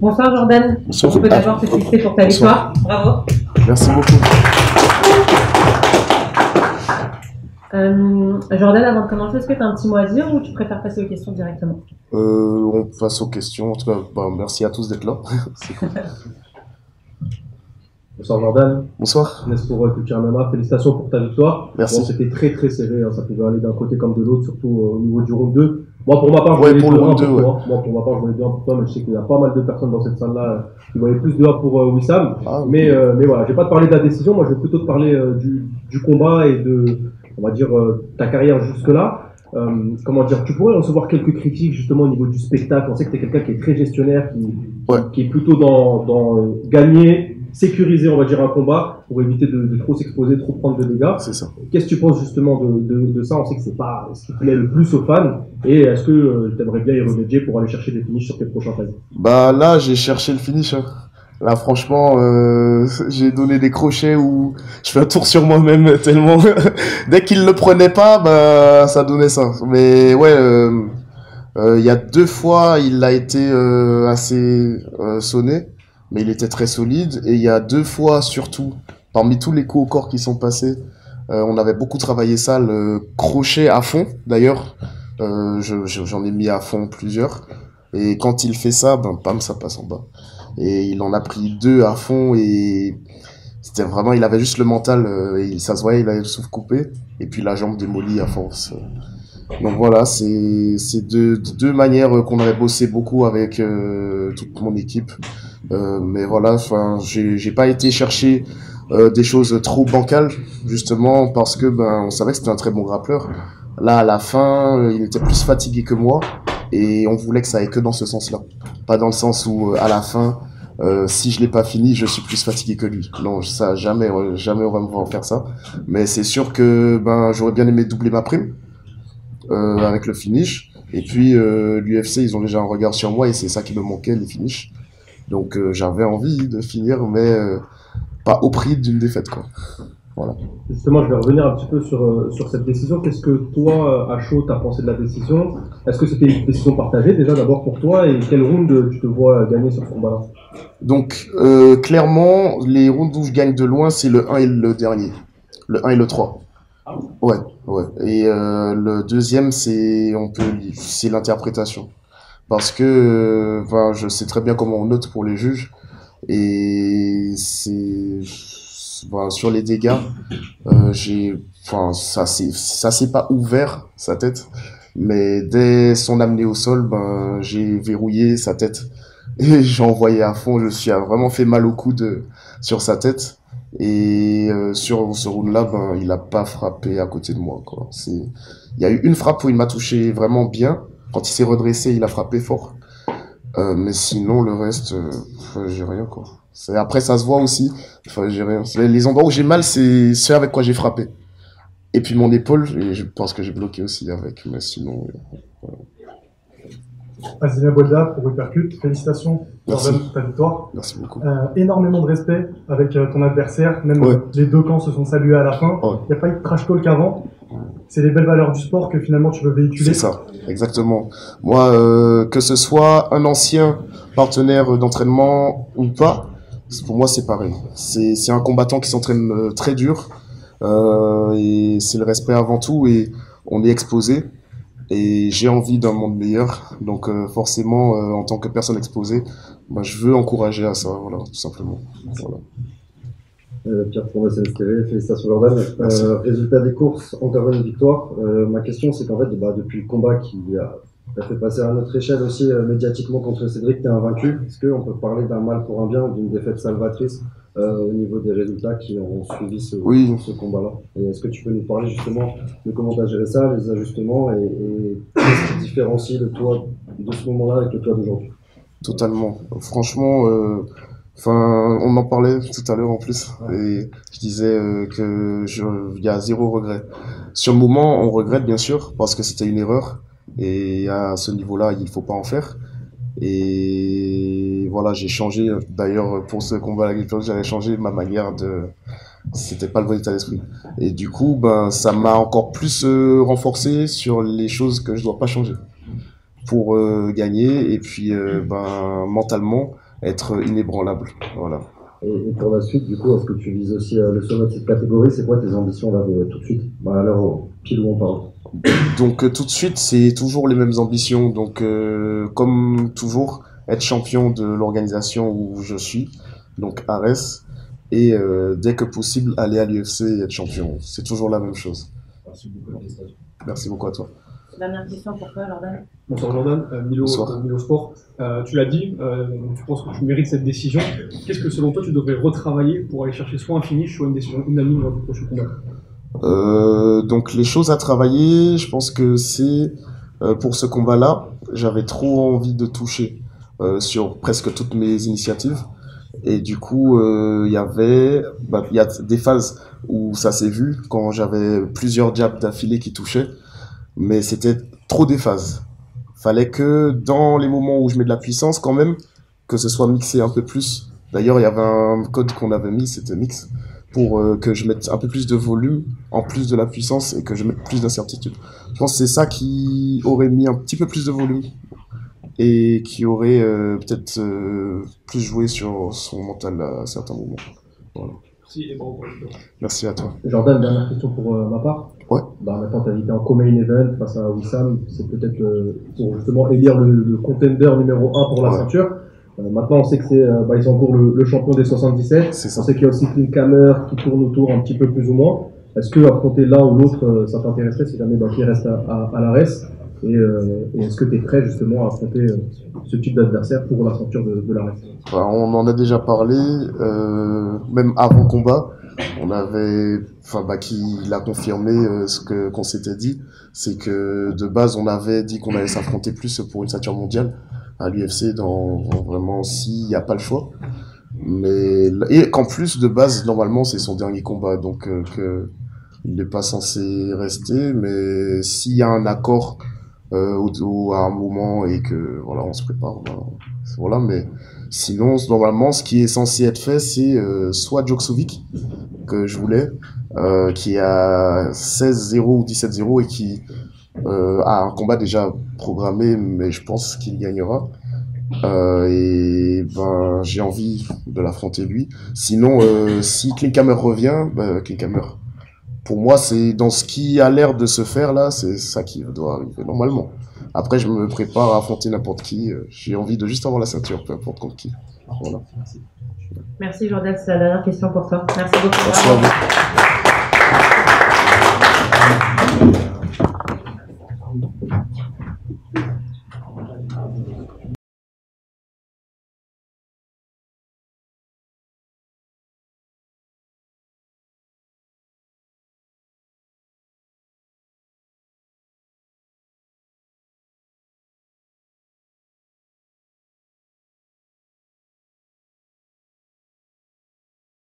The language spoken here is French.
Bonsoir Jordan. Bonsoir. On peut d'abord te féliciter pour ta victoire. Bravo. Merci beaucoup. Jordan, avant de commencer, est-ce que tu as un petit mot à dire ou tu préfères passer aux questions directement? On passe aux questions. En tout cas, merci à tous d'être là. C'est cool. Bonsoir Jordan. Bonsoir. Merci pour Culture MMA. Félicitations pour ta victoire. Merci. Bon, c'était très très serré, hein. Ça pouvait aller d'un côté comme de l'autre, surtout au niveau du round 2. Moi pour ma part, je voulais pour le round 2, pour toi. Moi pour ma part, je voulais 2-1 pour toi, mais je sais qu'il y a pas mal de personnes dans cette salle-là qui voyaient plus de 1 pour Wissam. Mais voilà, je vais pas te parler de la décision, moi je vais plutôt te parler du combat et de, on va dire, ta carrière jusque-là. Comment dire, tu pourrais recevoir quelques critiques justement au niveau du spectacle. On sait que tu es quelqu'un qui est très gestionnaire, qui est plutôt dans gagner, sécuriser, on va dire, un combat pour éviter de trop s'exposer, trop prendre de dégâts. C'est ça. Qu'est-ce que tu penses justement de ça? On sait que c'est pas ce qui plaît le plus aux fans. Et est-ce que tu aimerais bien y remédier pour aller chercher des finishes sur tes prochains fights? Bah là, j'ai cherché le finish. Hein. Là, franchement, j'ai donné des crochets où je fais un tour sur moi-même tellement. Dès qu'il le prenait pas, bah ça donnait ça. Mais ouais, il y a 2 fois, il a été assez sonné, mais il était très solide. Et il y a 2 fois surtout, parmi tous les coups au corps qui sont passés, on avait beaucoup travaillé ça, le crochet à fond. D'ailleurs, j'en ai mis à fond plusieurs. Et quand il fait ça, ben pam, ça passe en bas. Et il en a pris 2 à fond et c'était vraiment, il avait juste le mental, ça se voyait, il avait le souffle coupé et puis la jambe démolie à force. Donc voilà, c'est deux manières qu'on avait bossé beaucoup avec toute mon équipe. Mais voilà, enfin, j'ai pas été chercher des choses trop bancales justement parce que ben on savait que c'était un très bon grappleur. Là à la fin, il était plus fatigué que moi. Et on voulait que ça aille que dans ce sens-là. Pas dans le sens où, à la fin, si je l'ai pas fini, je suis plus fatigué que lui. Non, ça, jamais on va me voir faire ça. Mais c'est sûr que, ben, j'aurais bien aimé doubler ma prime, avec le finish. Et puis, l'UFC, ils ont déjà un regard sur moi et c'est ça qui me manquait, les finishes. Donc, j'avais envie de finir, mais, pas au prix d'une défaite, quoi. Voilà. Justement, je vais revenir un petit peu sur cette décision. Qu'est-ce que toi, à chaud, t'as pensé de la décision? Est-ce que c'était une décision partagée déjà d'abord pour toi et quel round tu te vois gagner sur ce combat-là? Donc, clairement, les rounds où je gagne de loin, c'est le 1 et le dernier. Le 1 et le 3. Ouais, ouais. Et le deuxième, c'est l'interprétation. Parce que je sais très bien comment on note pour les juges. Et sur les dégâts, ça s'est pas ouvert, sa tête. Mais dès son amené au sol, j'ai verrouillé sa tête. Et j'ai envoyé à fond, je suis vraiment fait mal au coude sur sa tête. Et sur ce round-là, il a pas frappé à côté de moi, quoi. Il y a eu une frappe où il m'a touché vraiment bien. Quand il s'est redressé, il a frappé fort. Mais sinon, le reste, j'ai rien, quoi. Après, ça se voit aussi. Enfin, j'ai rien. Les endroits où j'ai mal, c'est ceux avec quoi j'ai frappé. Et puis mon épaule, et je pense que j'ai bloqué aussi avec. Mais sinon, voilà. Azina Bolda pour Uppercut, félicitations pour ta victoire. Merci beaucoup. Énormément de respect avec ton adversaire, même les 2 camps se sont salués à la fin. Il n'y a pas eu de trash talk avant. C'est les belles valeurs du sport que finalement tu veux véhiculer. C'est ça, exactement. Moi, que ce soit un ancien partenaire d'entraînement ou pas, pour moi c'est pareil. C'est un combattant qui s'entraîne très dur et c'est le respect avant tout et on est exposé. Et j'ai envie d'un monde meilleur, donc forcément, en tant que personne exposée, je veux encourager à ça, voilà, tout simplement. Voilà. Pierre pour TV, félicitations Jordan. Résultat des courses, encore une victoire. Ma question, c'est qu'en fait, depuis le combat qui a fait passer à notre échelle aussi médiatiquement contre Cédric, tu es invaincu. Est-ce qu'on peut parler d'un mal pour un bien, d'une défaite salvatrice au niveau des résultats qui ont suivi ce combat-là? Et est-ce que tu peux nous parler justement de comment tu as géré ça, les ajustements et qu'est-ce qui différencie le toi de ce moment-là avec le toi d'aujourd'hui? Totalement. Franchement, on en parlait tout à l'heure en plus, et je disais il y a 0 regret. Sur le moment, on regrette bien sûr parce que c'était une erreur, et à ce niveau-là, il faut pas en faire. Et voilà, j'ai changé. D'ailleurs, pour ce combat à la j'avais changé ma manière c'était pas le bon état d'esprit. Et du coup, ça m'a encore plus renforcé sur les choses que je dois pas changer pour gagner. Et puis, mentalement, être inébranlable. Voilà. Et pour la suite, du coup, est-ce que tu vises aussi le sommet de cette catégorie? C'est quoi tes ambitions là tout de suite, à l'heure pile où on parle? Donc tout de suite, c'est toujours les mêmes ambitions. Donc comme toujours, être champion de l'organisation où je suis, donc Ares, et dès que possible, aller à l'UFC et être champion. C'est toujours la même chose. Merci beaucoup. Merci beaucoup à toi. Dernière question pour toi, Jordan. Bonsoir Jordan, Milo Sport. Tu l'as dit, tu penses que tu mérites cette décision. Qu'est-ce que selon toi tu devrais retravailler pour aller chercher soit un finish, soit une décision unanime dans le prochain combat? Donc les choses à travailler, je pense que c'est pour ce combat-là, j'avais trop envie de toucher sur presque toutes mes initiatives. Et du coup, il y a des phases où ça s'est vu quand j'avais plusieurs jabs d'affilée qui touchaient, mais c'était trop des phases. Fallait que dans les moments où je mets de la puissance, quand même, que ce soit mixé un peu plus. D'ailleurs, il y avait un code qu'on avait mis, c'était mix, pour que je mette un peu plus de volume en plus de la puissance et que je mette plus d'incertitude. Je pense que c'est ça qui aurait mis un petit peu plus de volume et qui aurait peut-être plus joué sur son mental à certains moments. Voilà. Merci et bon. Merci à toi. Jordan, dernière question pour ma part. Ouais. Maintenant, tu as été en co-main event face à Wissam. C'est peut-être pour justement élire le contender numéro 1 pour la ceinture. Maintenant, on sait que ils ont encore le champion des 77. On sait qu'il y a aussi Clint Hammer qui tourne autour un petit peu plus ou moins. Est-ce que affronter l'un ou l'autre, ça t'intéresserait si jamais qui reste à l'ARES? Et est-ce que tu es prêt justement à affronter ce type d'adversaire pour la ceinture de l'ARES? On en a déjà parlé, même avant combat. On avait, qu'il a confirmé qu'on s'était dit, c'est que de base on avait dit qu'on allait s'affronter plus pour une ceinture mondiale à l'UFC vraiment s'il n'y a pas le choix. Et qu'en plus de base normalement c'est son dernier combat, donc il n'est pas censé rester, mais s'il y a un accord à un moment et que voilà on se prépare, voilà, mais sinon normalement ce qui est censé être fait c'est soit Djokovic que je voulais qui a 16-0 ou 17-0 et qui a un combat déjà programmé, mais je pense qu'il gagnera. J'ai envie de l'affronter lui. Sinon si Clint Hammer revient, Clint Hammer pour moi, c'est dans ce qui a l'air de se faire là, c'est ça qui doit arriver normalement. Après, je me prépare à affronter n'importe qui. J'ai envie de juste avoir la ceinture, peu importe contre qui. Voilà. Merci Jordan, c'est la dernière question pour toi. Merci beaucoup. Merci à vous.